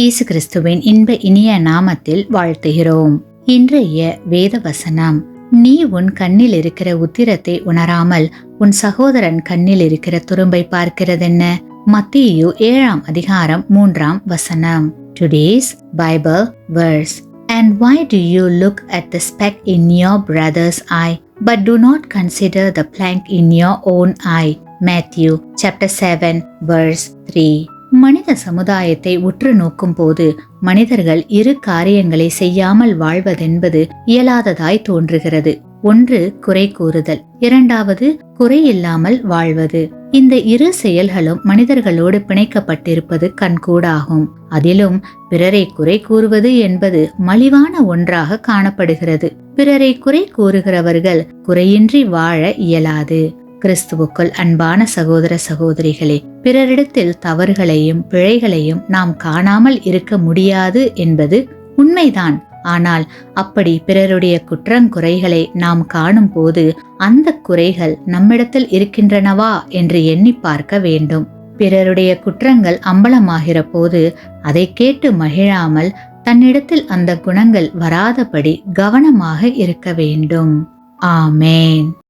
இயேசு கிறிஸ்துவின் இன்ப இனிய நாமத்தில் வாழ்த்துகிறோம். இன்றைய வேத வசனம், நீ உன் கண்ணில் இருக்கிற உத்திரத்தை உணராமல் உன் சகோதரன் கண்ணில் இருக்கிற துரும்பை பார்க்கிறதென்ன? மத்தேயு 7ஆம் அதிகாரம் 3ஆம் வசனம். Today's Bible verse. And why do you look at the speck in your brother's eye, but do not consider the plank in your own eye? Matthew chapter 7 verse 3. மனித சமுதாயத்தை உற்று நோக்கும் போது மனிதர்கள் இரு காரியங்களை செய்யாமல் வாழ்வதென்பது இயலாததாய் தோன்றுகிறது. ஒன்று குறை கூறுதல், இரண்டாவது குறையில்லாமல் வாழ்வது. இந்த இரு செயல்களும் மனிதர்களோடு பிணைக்கப்பட்டிருப்பது கண்கூடாகும். அதிலும் பிறரை குறை கூறுவது என்பது மலிவான ஒன்றாக காணப்படுகிறது. பிறரை குறை கூறுகிறவர்கள் குறையின்றி வாழ இயலாது. கிறிஸ்துவுக்குள் அன்பான சகோதர சகோதரிகளே, பிறரிடத்தில் தவறுகளையும் பிழைகளையும் நாம் காணாமல் இருக்க முடியாது என்பது உண்மைதான். ஆனால் அப்படி பிறருடைய குற்றங்குறைகளை நாம் காணும் போது அந்த குறைகள் நம்மிடத்தில் இருக்கின்றனவா என்று எண்ணி பார்க்க வேண்டும். பிறருடைய குற்றங்கள் அம்பலமாகிற போது அதை கேட்டு மகிழாமல் தன்னிடத்தில் அந்த குணங்கள் வராதபடி கவனமாக இருக்க வேண்டும். ஆமேன்.